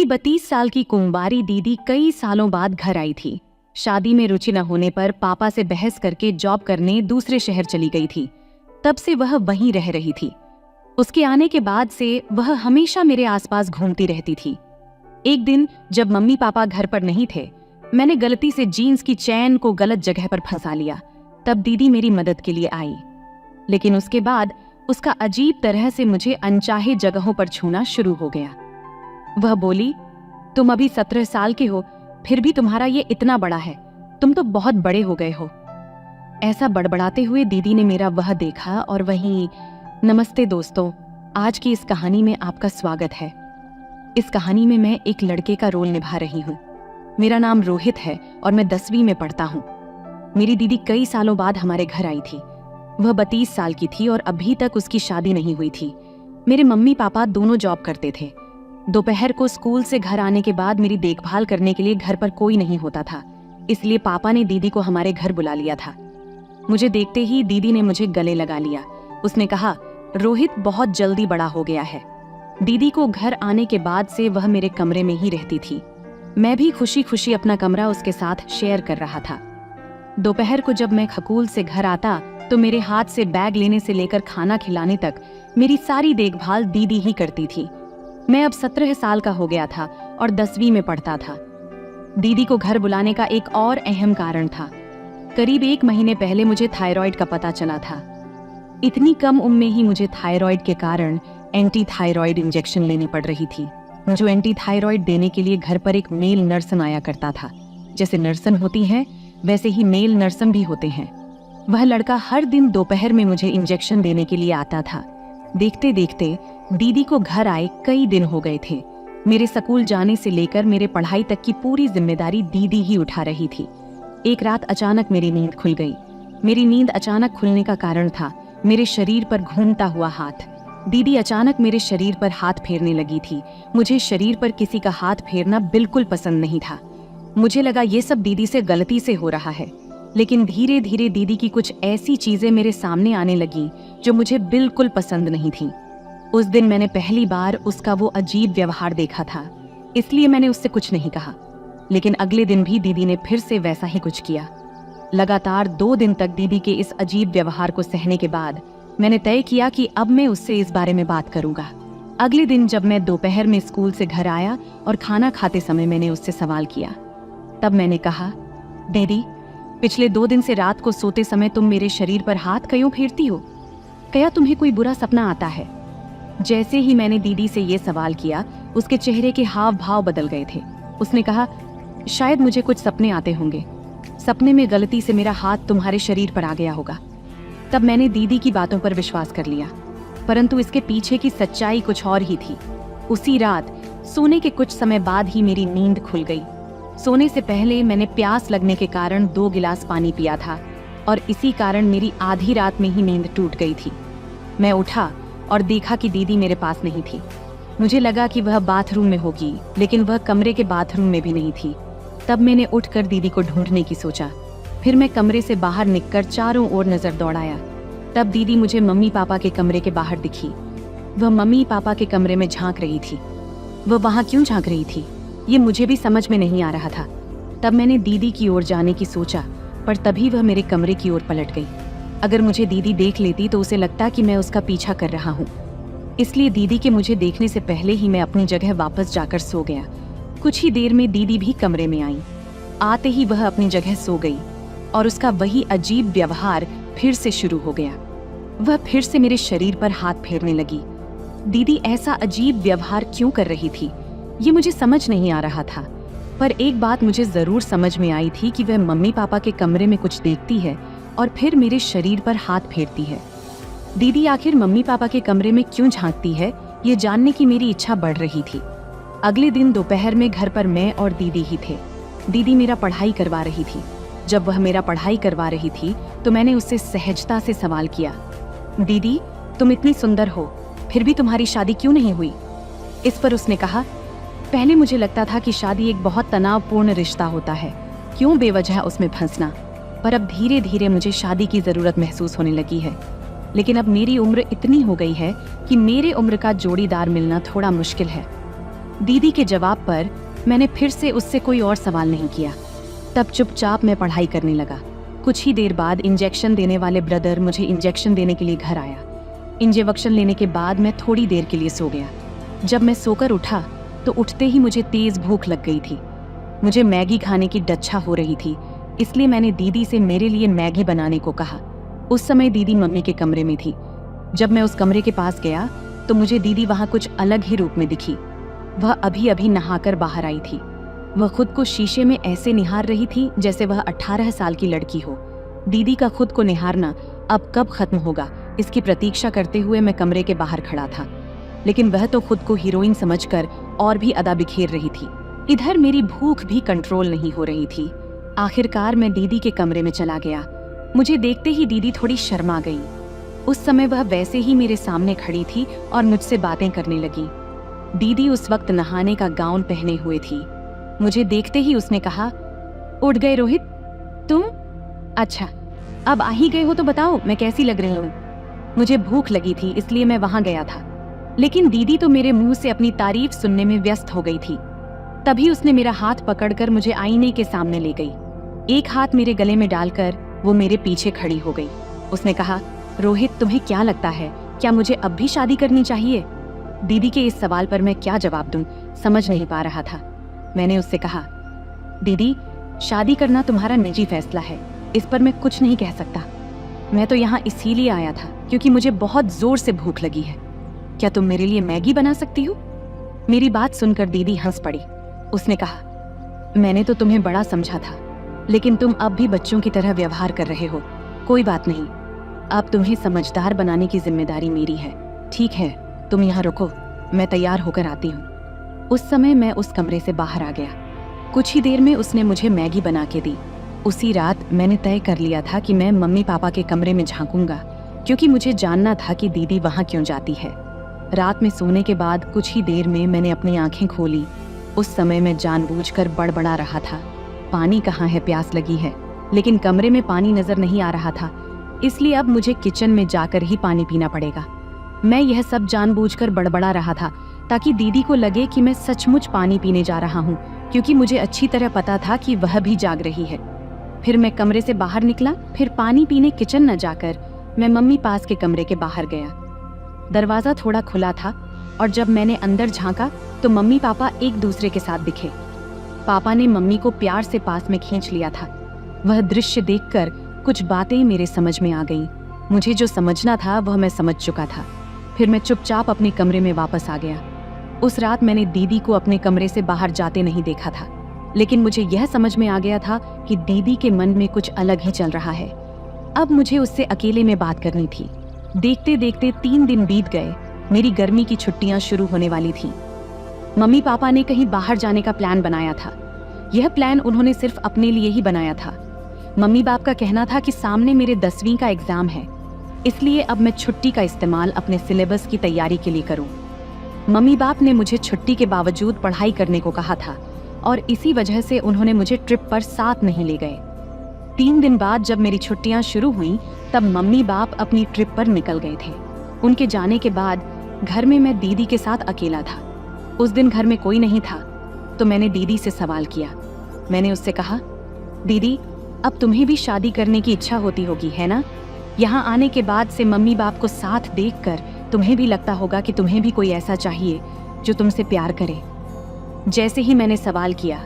32 साल की कुंवारी दीदी कई सालों बाद घर आई थी। शादी में रुचि न होने पर पापा से बहस करके जॉब करने दूसरे शहर चली गई थी। तब से वह वहीं रह रही थी। उसके आने के बाद से वह हमेशा मेरे आसपास घूमती रहती थी। एक दिन जब मम्मी पापा घर पर नहीं थे, मैंने गलती से जीन्स की चैन को गलत जगह पर फंसा लिया। तब दीदी मेरी मदद के लिए आई, लेकिन उसके बाद उसका अजीब तरह से मुझे अनचाहे जगहों पर छूना शुरू हो गया। वह बोली, तुम अभी 17 साल के हो, फिर भी तुम्हारा ये इतना बड़ा है, तुम तो बहुत बड़े हो गए हो। ऐसा बड़बड़ाते हुए दीदी ने मेरा वह देखा और वहीं, नमस्ते दोस्तों, आज की इस कहानी में आपका स्वागत है। इस कहानी में मैं एक लड़के का रोल निभा रही हूँ। मेरा नाम रोहित है और मैं 10वीं में पढ़ता हूँ। मेरी दीदी कई सालों बाद हमारे घर आई थी। वह 32 साल की थी और अभी तक उसकी शादी नहीं हुई थी। मेरे मम्मी पापा दोनों जॉब करते थे। दोपहर को स्कूल से घर आने के बाद मेरी देखभाल करने के लिए घर पर कोई नहीं होता था, इसलिए पापा ने दीदी को हमारे घर बुला लिया था। मुझे देखते ही दीदी ने मुझे गले लगा लिया। उसने कहा, रोहित बहुत जल्दी बड़ा हो गया है। दीदी को घर आने के बाद से वह मेरे कमरे में ही रहती थी। मैं भी खुशी खुशी अपना कमरा उसके साथ शेयर कर रहा था। दोपहर को जब मैं स्कूल से घर आता तो मेरे हाथ से बैग लेने से लेकर खाना खिलाने तक मेरी सारी देखभाल दीदी ही करती थी। मैं अब 17 साल का हो गया था और 10वीं में पढ़ता था। दीदी को घर बुलाने का एक और अहम कारण था। करीब 1 महीने पहले मुझे थायराइड का पता चला था। इतनी कम उम्र में ही मुझे थायराइड के कारण एंटी थायराइड इंजेक्शन लेनी पड़ रही थी। जो एंटी थायराइड देने के लिए घर पर एक मेल नर्सन आया करता था। जैसे नर्सन होती हैं, वैसे ही मेल नर्सन भी होते हैं। वह लड़का हर दिन दोपहर में मुझे इंजेक्शन देने के लिए आता था। देखते देखते दीदी को घर आए कई दिन हो गए थे। मेरे स्कूल जाने से लेकर मेरे पढ़ाई तक की पूरी जिम्मेदारी दीदी ही उठा रही थी। एक रात अचानक मेरी नींद खुल गई। मेरी नींद अचानक खुलने का कारण था मेरे शरीर पर घूमता हुआ हाथ। दीदी अचानक मेरे शरीर पर हाथ फेरने लगी थी। मुझे शरीर पर किसी का हाथ फेरना बिल्कुल पसंद नहीं था। मुझे लगा ये सब दीदी से गलती से हो रहा है, लेकिन धीरे धीरे दीदी की कुछ ऐसी चीजें मेरे सामने आने लगी जो मुझे बिल्कुल पसंद नहीं थी। उस दिन मैंने पहली बार उसका वो अजीब व्यवहार देखा था, इसलिए मैंने उससे कुछ नहीं कहा। लेकिन अगले दिन भी दीदी ने फिर से वैसा ही कुछ किया। लगातार 2 दिन तक दीदी के इस अजीब व्यवहार को सहने के बाद मैंने तय किया कि अब मैं उससे इस बारे में बात करूंगा। अगले दिन जब मैं दोपहर में स्कूल से घर आया और खाना खाते समय मैंने उससे सवाल किया। तब मैंने कहा, दीदी, पिछले 2 दिन से रात को सोते समय तुम मेरे शरीर पर हाथ क्यों फेरती हो? क्या तुम्हें कोई बुरा सपना आता है? जैसे ही मैंने दीदी से ये सवाल किया, उसके चेहरे के हाव भाव बदल गए थे। उसने कहा, शायद मुझे कुछ सपने आते होंगे। सपने में गलती से मेरा हाथ तुम्हारे शरीर पर आ गया होगा। तब मैंने दीदी की बातों पर विश्वास कर लिया, परंतु इसके पीछे की सच्चाई कुछ और ही थी। उसी रात सोने के कुछ समय बाद ही मेरी नींद खुल गई। सोने से पहले मैंने प्यास लगने के कारण 2 गिलास पानी पिया था और इसी कारण मेरी आधी रात में ही नींद टूट गई थी। मैं उठा और देखा कि दीदी मेरे पास नहीं थी। मुझे लगा कि वह बाथरूम में होगी, लेकिन वह कमरे के बाथरूम में भी नहीं थी। तब मैंने उठकर दीदी को ढूंढने की सोचा। फिर मैं कमरे से बाहर निकलकर चारों ओर नजर दौड़ाया। तब दीदी मुझे मम्मी पापा के कमरे के बाहर दिखी। वह मम्मी पापा के कमरे में झांक रही थी। वह वहां क्यों झांक रही थी, ये मुझे भी समझ में नहीं आ रहा था। तब मैंने दीदी की ओर जाने की सोचा, पर तभी वह मेरे कमरे की ओर पलट गई। अगर मुझे दीदी देख लेती तो उसे लगता कि मैं उसका पीछा कर रहा हूँ, इसलिए दीदी के मुझे देखने से पहले ही मैं अपनी जगह वापस जाकर सो गया। कुछ ही देर में दीदी भी कमरे में आई। आते ही वह अपनी जगह सो गई और उसका वही अजीब व्यवहार फिर से शुरू हो गया। वह फिर से मेरे शरीर पर हाथ फेरने लगी। दीदी ऐसा अजीब व्यवहार क्यों कर रही थी, ये मुझे समझ नहीं आ रहा था। पर एक बात मुझे जरूर समझ में आई थी कि वह मम्मी पापा के कमरे में कुछ देखती है और फिर मेरे शरीर पर हाथ फेरती है। दीदी आखिर मम्मी पापा के कमरे में क्यों झांकती है, ये जानने की मेरी इच्छा बढ़ रही थी। अगले दिन दोपहर में घर पर मैं और दीदी ही थे। दीदी मेरा पढ़ाई करवा रही थी। जब वह मेरा पढ़ाई करवा रही थी तो मैंने उससे सहजता से सवाल किया, दीदी, तुम इतनी सुंदर हो, फिर भी तुम्हारी शादी क्यों नहीं हुई? इस पर उसने कहा, पहले मुझे लगता था कि शादी एक बहुत तनावपूर्ण रिश्ता होता है, क्यों बेवजह उसमें फंसना, पर अब धीरे धीरे मुझे शादी की जरूरत महसूस होने लगी है। लेकिन अब मेरी उम्र इतनी हो गई है कि मेरे उम्र का जोड़ीदार मिलना थोड़ा मुश्किल है। दीदी के जवाब पर मैंने फिर से उससे कोई और सवाल नहीं किया। तब चुपचाप मैं पढ़ाई करने लगा। कुछ ही देर बाद इंजेक्शन देने वाले ब्रदर मुझे इंजेक्शन देने के लिए घर आया। इंजेक्शन लेने के बाद मैं थोड़ी देर के लिए सो गया। जब मैं सोकर उठा तो उठते ही मुझे तेज भूख लग गई थी। मुझे मैगी खाने की डच्छा हो रही थी, इसलिए मैंने दीदी से मेरे लिए मैगी बनाने को कहा। उस समय दीदी मम्मी के कमरे में थी। जब मैं उस कमरे के पास गया तो मुझे दीदी वहां कुछ अलग ही रूप में दिखी। वह अभी अभी नहाकर बाहर आई थी। वह खुद को शीशे में ऐसे निहार रही थी जैसे वह 18 साल की लड़की हो। दीदी का खुद को निहारना अब कब खत्म होगा, इसकी प्रतीक्षा करते हुए मैं कमरे के बाहर खड़ा था। लेकिन वह तो खुद को हीरोइन समझकर और भी अदा बिखेर रही थी। इधर मेरी भूख भी कंट्रोल नहीं हो रही थी। आखिरकार मैं दीदी के कमरे में चला गया। मुझे देखते ही दीदी थोड़ी शर्मा गई। उस समय वह वैसे ही मेरे सामने खड़ी थी और मुझसे बातें करने लगी। दीदी उस वक्त नहाने का गाउन पहने हुए थी। मुझे देखते ही उसने कहा, उठ गए रोहित तुम? अच्छा, अब आ ही गए हो तो बताओ मैं कैसी लग रही हूँ। मुझे भूख लगी थी इसलिए मैं वहां गया था, लेकिन दीदी तो मेरे मुंह से अपनी तारीफ सुनने में व्यस्त हो गई थी। तभी उसने मेरा हाथ पकड़कर मुझे आईने के सामने ले गई। एक हाथ मेरे गले में डालकर वो मेरे पीछे खड़ी हो गई। उसने कहा, रोहित तुम्हें क्या लगता है, क्या मुझे अब भी शादी करनी चाहिए? दीदी के इस सवाल पर मैं क्या जवाब दूं, समझ नहीं पा रहा था। मैंने उससे कहा, दीदी शादी करना तुम्हारा निजी फैसला है, इस पर मैं कुछ नहीं कह सकता। मैं तो यहाँ इसीलिए आया था क्योंकि मुझे बहुत जोर से भूख लगी है। क्या तुम मेरे लिए मैगी बना सकती हो? मेरी बात सुनकर दीदी हंस पड़ी। उसने कहा, मैंने तो तुम्हें बड़ा समझा था, लेकिन तुम अब भी बच्चों की तरह व्यवहार कर रहे हो। कोई बात नहीं, अब तुम्हें समझदार बनाने की जिम्मेदारी मेरी है। ठीक है, तुम यहाँ रुको, मैं तैयार होकर आती हूँ। उस समय मैं उस कमरे से बाहर आ गया। कुछ ही देर में उसने मुझे मैगी बना के दी। उसी रात मैंने तय कर लिया था कि मैं मम्मी पापा के कमरे में झांकूंगा, क्योंकि मुझे जानना था कि दीदी वहाँ क्यों जाती है। रात में सोने के बाद कुछ ही देर में मैंने अपनी आंखें खोली। उस समय मैं जानबूझकर बड़बड़ा रहा था, पानी कहाँ है, प्यास लगी है। लेकिन कमरे में पानी नजर नहीं आ रहा था, इसलिए अब मुझे किचन में जाकर ही पानी पीना पड़ेगा। मैं यह सब जानबूझकर बड़बड़ा रहा था ताकि दीदी को लगे कि मैं सचमुच पानी पीने जा रहा हूँ, क्योंकि मुझे अच्छी तरह पता था कि वह भी जाग रही है। फिर मैं कमरे से बाहर निकला। फिर पानी पीने किचन न जाकर मैं मम्मी पास के कमरे के बाहर गया। दरवाजा थोड़ा खुला था और जब मैंने अंदर झांका तो मम्मी पापा एक दूसरे के साथ दिखे। पापा ने मम्मी को प्यार से पास में खींच लिया था। वह दृश्य देखकर कुछ बातें मेरे समझ में आ गईं। मुझे जो समझना था वह मैं समझ चुका था। फिर मैं चुपचाप अपने कमरे में वापस आ गया। उस रात मैंने दीदी को अपने कमरे से बाहर जाते नहीं देखा था, लेकिन मुझे यह समझ में आ गया था कि दीदी के मन में कुछ अलग ही चल रहा है। अब मुझे उससे अकेले में बात करनी थी। देखते देखते 3 दिन बीत गए। मेरी गर्मी की छुट्टियां शुरू होने वाली थीं। मम्मी पापा ने कहीं बाहर जाने का प्लान बनाया था। यह प्लान उन्होंने सिर्फ अपने लिए ही बनाया था। मम्मी बाप का कहना था कि सामने मेरे 10वीं का एग्जाम है, इसलिए अब मैं छुट्टी का इस्तेमाल अपने सिलेबस की तैयारी के लिए करूं। मम्मी बाप ने मुझे छुट्टी के बावजूद पढ़ाई करने को कहा था और इसी वजह से उन्होंने मुझे ट्रिप पर साथ नहीं ले गए। 3 दिन बाद जब मेरी छुट्टियां शुरू हुईं, तब मम्मी बाप अपनी ट्रिप पर निकल गए थे। उनके जाने के बाद घर में मैं दीदी के साथ अकेला था। उस दिन घर में कोई नहीं था, तो मैंने दीदी से सवाल किया। मैंने उससे कहा, दीदी अब तुम्हें भी शादी करने की इच्छा होती होगी, है ना? यहाँ आने के बाद से मम्मी बाप को साथ देखकर तुम्हें भी लगता होगा कि तुम्हें भी कोई ऐसा चाहिए जो तुमसे प्यार करे। जैसे ही मैंने सवाल किया,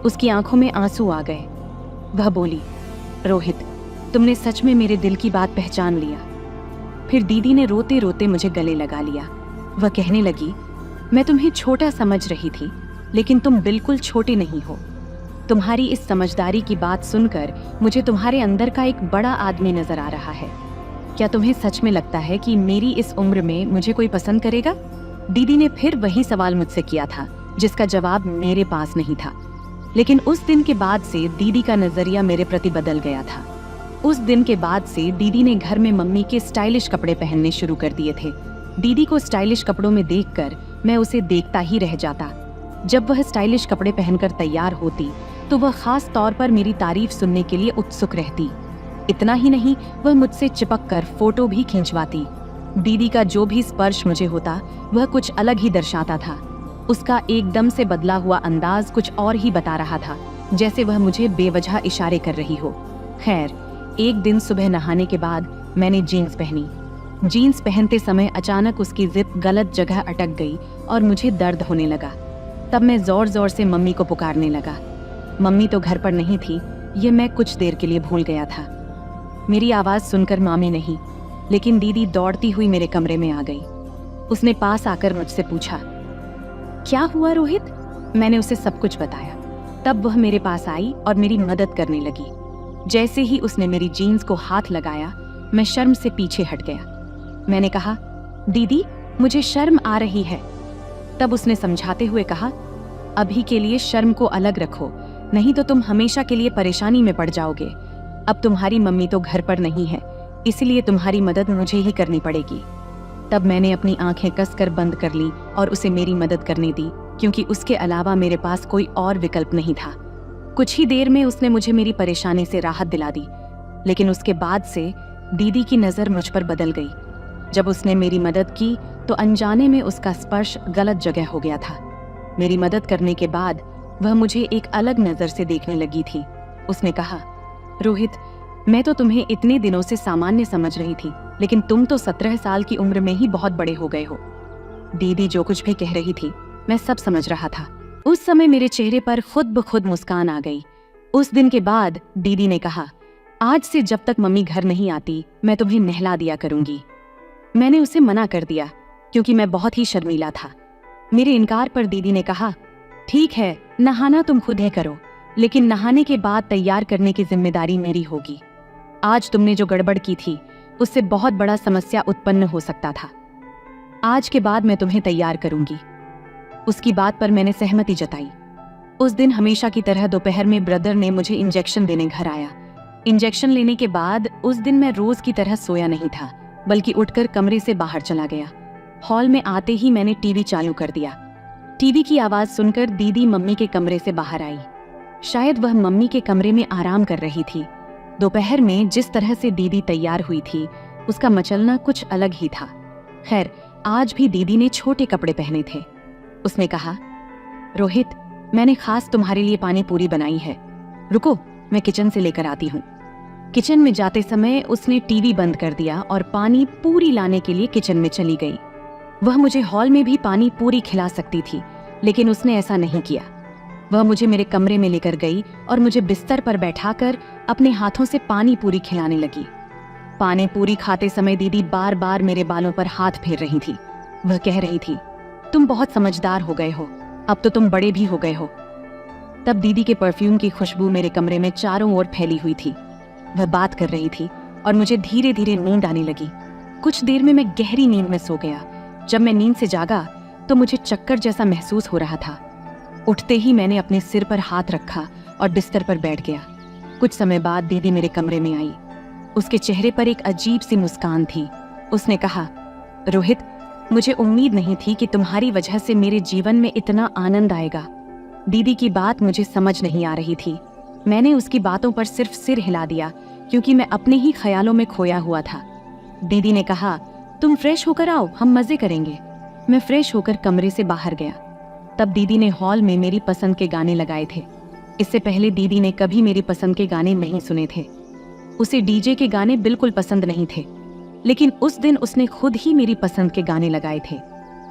उसकी आंखों में आंसू आ गए। वह बोली, रोहित तुमने सच में मेरे दिल की बात पहचान लिया। फिर दीदी ने रोते रोते मुझे गले लगा लिया। वह कहने लगी, मैं तुम्हें छोटा समझ रही थी, लेकिन तुम बिल्कुल छोटे नहीं हो। तुम्हारी इस समझदारी की बात सुनकर मुझे तुम्हारे अंदर का एक बड़ा आदमी नजर आ रहा है। क्या तुम्हें सच में लगता है कि मेरी इस उम्र में मुझे कोई पसंद करेगा? दीदी ने फिर वही सवाल मुझसे किया था, जिसका जवाब मेरे पास नहीं था। लेकिन उस दिन के बाद से दीदी का नजरिया मेरे प्रति बदल गया था। उस दिन के बाद से दीदी ने घर में मम्मी के स्टाइलिश कपड़े पहनने शुरू कर दिए थे। दीदी को स्टाइलिश कपड़ों में देखकर मैं उसे देखता ही रह जाता। जब वह स्टाइलिश कपड़े पहनकर तैयार होती तो वह खास तौर पर मेरी तारीफ सुनने के लिए उत्सुक रहती। इतना ही नहीं, वह मुझसे चिपक कर फोटो भी खिंचवाती। दीदी का जो भी स्पर्श मुझे होता वह कुछ अलग ही दर्शाता था। उसका एकदम से बदला हुआ अंदाज कुछ और ही बता रहा था, जैसे वह मुझे बेवजह इशारे कर रही हो। खैर, एक दिन सुबह नहाने के बाद मैंने जीन्स पहनी। जीन्स पहनते समय अचानक उसकी जिप गलत जगह अटक गई और मुझे दर्द होने लगा। तब मैं जोर जोर से मम्मी को पुकारने लगा। मम्मी तो घर पर नहीं थी, ये मैं कुछ देर के लिए भूल गया था। मेरी आवाज़ सुनकर मामी नहीं, लेकिन दीदी दौड़ती हुई मेरे कमरे में आ गई। उसने पास आकर मुझसे पूछा, क्या हुआ रोहित? मैंने उसे सब कुछ बताया। तब वह मेरे पास आई और मेरी मदद करने लगी। जैसे ही उसने मेरी जीन्स को हाथ लगाया, मैं शर्म से पीछे हट गया। मैंने कहा, दीदी मुझे शर्म आ रही है। तब उसने समझाते हुए कहा, अभी के लिए शर्म को अलग रखो, नहीं तो तुम हमेशा के लिए परेशानी में पड़ जाओगे। अब तुम्हारी मम्मी तो घर पर नहीं है, इसलिए तुम्हारी मदद मुझे ही करनी पड़ेगी। तब मैंने अपनी आंखें कसकर बंद कर ली और उसे मेरी मदद करने दी, क्योंकि उसके अलावा मेरे पास कोई और विकल्प नहीं था। कुछ ही देर में उसने मुझे मेरी परेशानी से राहत दिला दी, लेकिन उसके बाद से दीदी की नज़र मुझ पर बदल गई। जब उसने मेरी मदद की तो अनजाने में उसका स्पर्श गलत जगह हो गया था। मेरी मदद करने के बाद वह मुझे एक अलग नज़र से देखने लगी थी। उसने कहा, रोहित, मैं तो तुम्हें इतने दिनों से सामान्य समझ रही थी, लेकिन तुम तो 17 साल की उम्र में ही बहुत बड़े हो गए हो। दीदी जो कुछ भी कह रही थी मैं सब समझ रहा था। उस समय मेरे चेहरे पर खुद ब खुद मुस्कान आ गई। उस दिन के बाद दीदी ने कहा, आज से जब तक मम्मी घर नहीं आती मैं तुम्हें नहला दिया करूंगी। मैंने उसे मना कर दिया, क्योंकि मैं बहुत ही शर्मीला था। मेरे इनकार पर दीदी ने कहा, ठीक है, नहाना तुम खुद ही करो, लेकिन नहाने के बाद तैयार करने की जिम्मेदारी मेरी होगी। आज तुमने जो गड़बड़ की थी उससे बहुत बड़ा समस्या उत्पन्न हो सकता था। आज के बाद मैं तुम्हें तैयार करूंगी। उसकी बात पर मैंने सहमति जताई। उस दिन हमेशा की तरह दोपहर में ब्रदर ने मुझे इंजेक्शन देने घर आया। इंजेक्शन लेने के बाद उस दिन मैं रोज की तरह सोया नहीं था, बल्कि उठकर कमरे से बाहर चला गया। हॉल में आते ही मैंने टीवी चालू कर दिया। टीवी की आवाज सुनकर दीदी मम्मी के कमरे से बाहर आई। शायद वह मम्मी के कमरे में आराम कर रही थी। दोपहर में जिस तरह से दीदी तैयार हुई थी उसका मचलना कुछ अलग ही था। खैर, आज भी दीदी ने छोटे कपड़े पहने थे। उसने कहा, रोहित, मैंने खास तुम्हारे लिए पानी पूरी बनाई है, रुको मैं किचन से लेकर आती हूँ। किचन में जाते समय उसने टीवी बंद कर दिया और पानी पूरी लाने के लिए किचन में चली गई। वह मुझे हॉल में भी पानी पूरी खिला सकती थी, लेकिन उसने ऐसा नहीं किया। वह मुझे मेरे कमरे में लेकर गई और मुझे बिस्तर पर बैठाकर अपने हाथों से पानी पूरी खिलाने लगी। पानी पूरी खाते समय दीदी बार बार मेरे बालों पर हाथ फेर रही थी। वह कह रही थी, तुम बहुत समझदार हो गए हो, अब तो तुम बड़े भी हो गए हो। तब दीदी के परफ्यूम की खुशबू मेरे कमरे में चारों ओर फैली हुई थी। वह बात कर रही थी और मुझे धीरे धीरे नींद आने लगी। कुछ देर में मैं गहरी नींद में सो गया। जब मैं नींद से जागा तो मुझे चक्कर जैसा महसूस हो रहा था। उठते ही मैंने अपने सिर पर हाथ रखा और बिस्तर पर बैठ गया। कुछ समय बाद दीदी मेरे कमरे में आई। उसके चेहरे पर एक अजीब सी मुस्कान थी। उसने कहा, रोहित, मुझे उम्मीद नहीं थी कि तुम्हारी वजह से मेरे जीवन में इतना आनंद आएगा। दीदी की बात मुझे समझ नहीं आ रही थी। मैंने उसकी बातों पर सिर्फ सिर हिला दिया, क्योंकि मैं अपने ही ख्यालों में खोया हुआ था। दीदी ने कहा, तुम फ्रेश होकर आओ, हम मजे करेंगे। मैं फ्रेश होकर कमरे से बाहर गया। तब दीदी ने हॉल में मेरी पसंद के गाने लगाए थे। इससे पहले दीदी ने कभी मेरी पसंद के गाने नहीं सुने थे। उसे डीजे के गाने बिल्कुल पसंद नहीं थे, लेकिन उस दिन उसने खुद ही मेरी पसंद के गाने लगाए थे।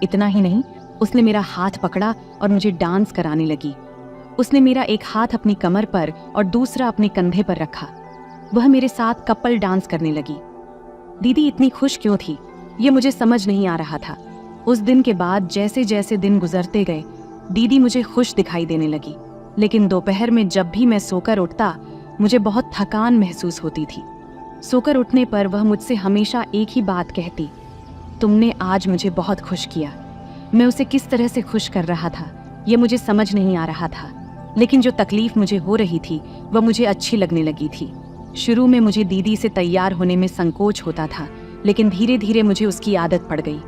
इतना ही नहीं, उसने मेरा हाथ पकड़ा और मुझे डांस कराने लगी। उसने मेरा एक हाथ अपनी कमर पर और दूसरा अपने कंधे पर रखा। वह मेरे साथ कपल डांस करने लगी। दीदी इतनी खुश क्यों थी, ये मुझे समझ नहीं आ रहा था। उस दिन के बाद जैसे जैसे दिन गुजरते गए, दीदी मुझे खुश दिखाई देने लगी। लेकिन दोपहर में जब भी मैं सोकर उठता, मुझे बहुत थकान महसूस होती थी। सोकर उठने पर वह मुझसे हमेशा एक ही बात कहती, तुमने आज मुझे बहुत खुश किया। मैं उसे किस तरह से खुश कर रहा था ये मुझे समझ नहीं आ रहा था, लेकिन जो तकलीफ मुझे हो रही थी वह मुझे अच्छी लगने लगी थी। शुरू में मुझे दीदी से तैयार होने में संकोच होता था, लेकिन धीरे धीरे मुझे उसकी आदत पड़ गई।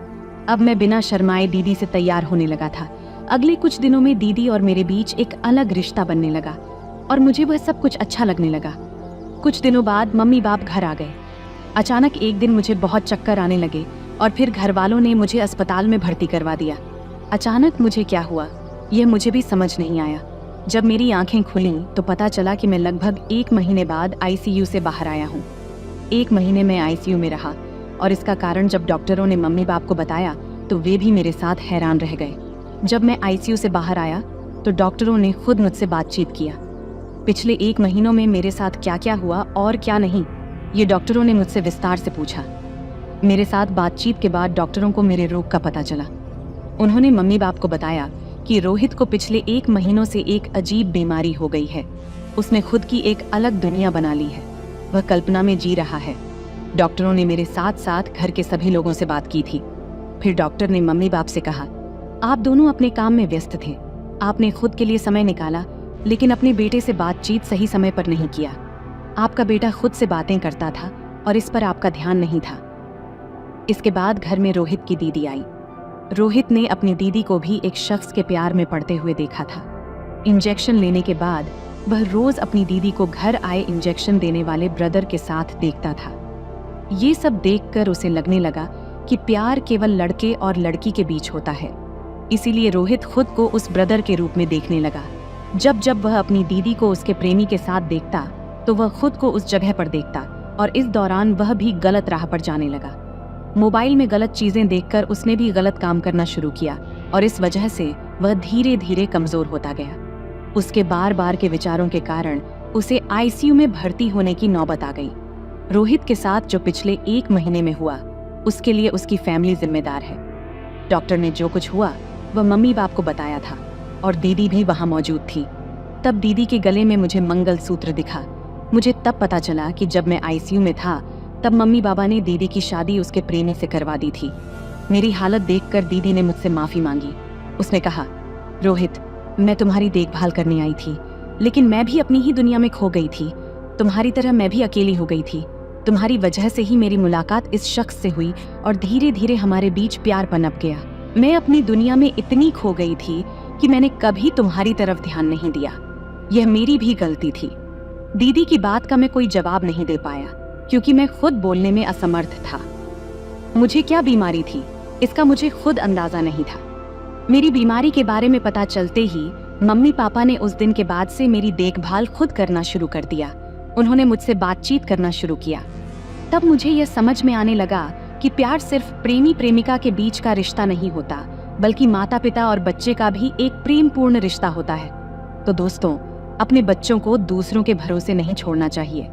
अब मैं बिना शर्माए दीदी से तैयार होने लगा था। अगले कुछ दिनों में दीदी और मेरे बीच एक अलग रिश्ता बनने लगा और मुझे वह सब कुछ अच्छा लगने लगा। कुछ दिनों बाद मम्मी बाप घर आ गए। अचानक एक दिन मुझे बहुत चक्कर आने लगे और फिर घर वालों ने मुझे अस्पताल में भर्ती करवा दिया। अचानक मुझे क्या हुआ, यह मुझे भी समझ नहीं आया। जब मेरी आंखें खुलीं तो पता चला कि मैं लगभग 1 महीने बाद आईसीयू से बाहर आया हूँ। 1 महीने में आईसीयू में रहा और इसका कारण जब डॉक्टरों ने मम्मी बाप को बताया तो वे भी मेरे साथ हैरान रह गए। जब मैं आईसीयू से बाहर आया तो डॉक्टरों ने खुद मुझसे बातचीत किया। पिछले 1 महीनों में मेरे साथ क्या क्या हुआ और क्या नहीं, ये डॉक्टरों ने मुझसे विस्तार से पूछा। मेरे साथ बातचीत के बाद डॉक्टरों को मेरे रोग का पता चला। उन्होंने मम्मी बाप को बताया कि रोहित को पिछले 1 महीनों से एक अजीब बीमारी हो गई है। उसने खुद की एक अलग दुनिया बना ली है, वह कल्पना में जी रहा है। डॉक्टरों ने मेरे साथ साथ घर के सभी लोगों से बात की थी। फिर डॉक्टर ने मम्मी बाप से कहा, आप दोनों अपने काम में व्यस्त थे, आपने खुद के लिए समय निकाला, लेकिन अपने बेटे से बातचीत सही समय पर नहीं किया। आपका बेटा खुद से बातें करता था और इस पर आपका ध्यान नहीं था। इसके बाद घर में रोहित की दीदी आई। रोहित ने अपनी दीदी को भी एक शख्स के प्यार में पड़ते हुए देखा था। इंजेक्शन लेने के बाद वह रोज अपनी दीदी को घर आए इंजेक्शन देने वाले ब्रदर के साथ देखता था। ये सब देखकर उसे लगने लगा कि प्यार केवल लड़के और लड़की के बीच होता है। इसीलिए रोहित खुद को उस ब्रदर के रूप में देखने लगा। जब जब वह अपनी दीदी को उसके प्रेमी के साथ देखता तो वह खुद को उस जगह पर देखता और इस दौरान वह भी गलत राह पर जाने लगा। मोबाइल में गलत चीजें देखकर उसने भी गलत काम करना शुरू किया और इस वजह से वह धीरे धीरे कमजोर होता गया। उसके बार बार के विचारों के कारण उसे आईसीयू में भर्ती होने की नौबत आ गई। रोहित के साथ जो पिछले 1 महीने में हुआ उसके लिए उसकी फैमिली जिम्मेदार है। डॉक्टर ने जो कुछ हुआ वह मम्मी बाप को बताया था और दीदी भी वहां मौजूद थी। तब दीदी के गले में मुझे मंगलसूत्र दिखा। मुझे तब पता चला कि जब मैं आईसीयू में था तब मम्मी बाबा ने दीदी की शादी उसके प्रेमी से करवा दी थी। मेरी हालत देखकर दीदी ने मुझसे माफी मांगी। उसने कहा, रोहित, मैं तुम्हारी देखभाल करने आई थी, लेकिन मैं भी अपनी ही दुनिया में खो गई थी। तुम्हारी तरह मैं भी अकेली हो गई थी। तुम्हारी वजह से ही मेरी मुलाकात इस शख्स से हुई और धीरे धीरे हमारे बीच प्यार पनप गया। मैं अपनी दुनिया में इतनी खो गई थी कि मैंने कभी तुम्हारी तरफ ध्यान नहीं दिया। यह मेरी भी गलती थी। दीदी की बात का मैं कोई जवाब नहीं दे पाया क्योंकि मैं खुद बोलने में असमर्थ था। मुझे क्या बीमारी थी इसका मुझे खुद अंदाजा नहीं था। मेरी बीमारी के बारे में पता चलते ही मम्मी पापा ने उस दिन के बाद से मेरी देखभाल खुद करना शुरू कर दिया। उन्होंने मुझसे बातचीत करना शुरू किया। तब मुझे यह समझ में आने लगा कि प्यार सिर्फ प्रेमी प्रेमिका के बीच का रिश्ता नहीं होता, बल्कि माता पिता और बच्चे का भी एक प्रेमपूर्ण रिश्ता होता है। तो दोस्तों, अपने बच्चों को दूसरों के भरोसे नहीं छोड़ना चाहिए।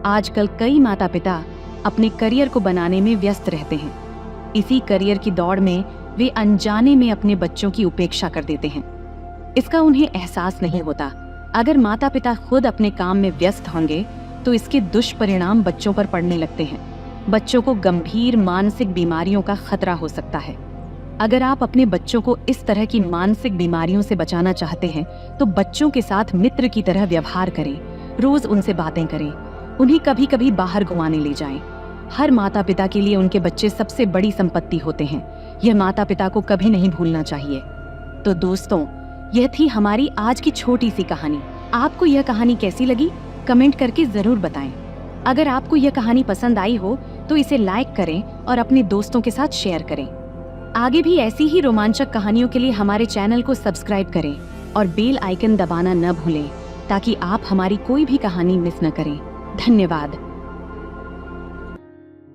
आजकल कई माता पिता अपने करियर को बनाने में व्यस्त रहते हैं। इसी करियर की दौड़ में वे अनजाने में अपने बच्चों की उपेक्षा कर देते हैं। इसका उन्हें एहसास नहीं होता। अगर माता पिता खुद अपने काम में व्यस्त होंगे तो इसके दुष्परिणाम बच्चों पर पड़ने लगते हैं। बच्चों को गंभीर मानसिक बीमारियों का खतरा हो सकता है। अगर आप अपने बच्चों को इस तरह की मानसिक बीमारियों से बचाना चाहते हैं तो बच्चों के साथ मित्र की तरह व्यवहार करें, रोज उनसे बातें करें, उन्हें कभी कभी बाहर घुमाने ले जाएं। हर माता पिता के लिए उनके बच्चे सबसे बड़ी संपत्ति होते हैं। यह माता पिता को कभी नहीं भूलना चाहिए। तो दोस्तों, यह थी हमारी आज की छोटी सी कहानी। आपको यह कहानी कैसी लगी कमेंट करके जरूर बताएं। अगर आपको यह कहानी पसंद आई हो तो इसे लाइक करें और अपने दोस्तों के साथ शेयर करें। आगे भी ऐसी ही रोमांचक कहानियों के लिए हमारे चैनल को सब्सक्राइब करें और बेल आइकन दबाना न भूलें ताकि आप हमारी कोई भी कहानी मिस न करें। धन्यवाद।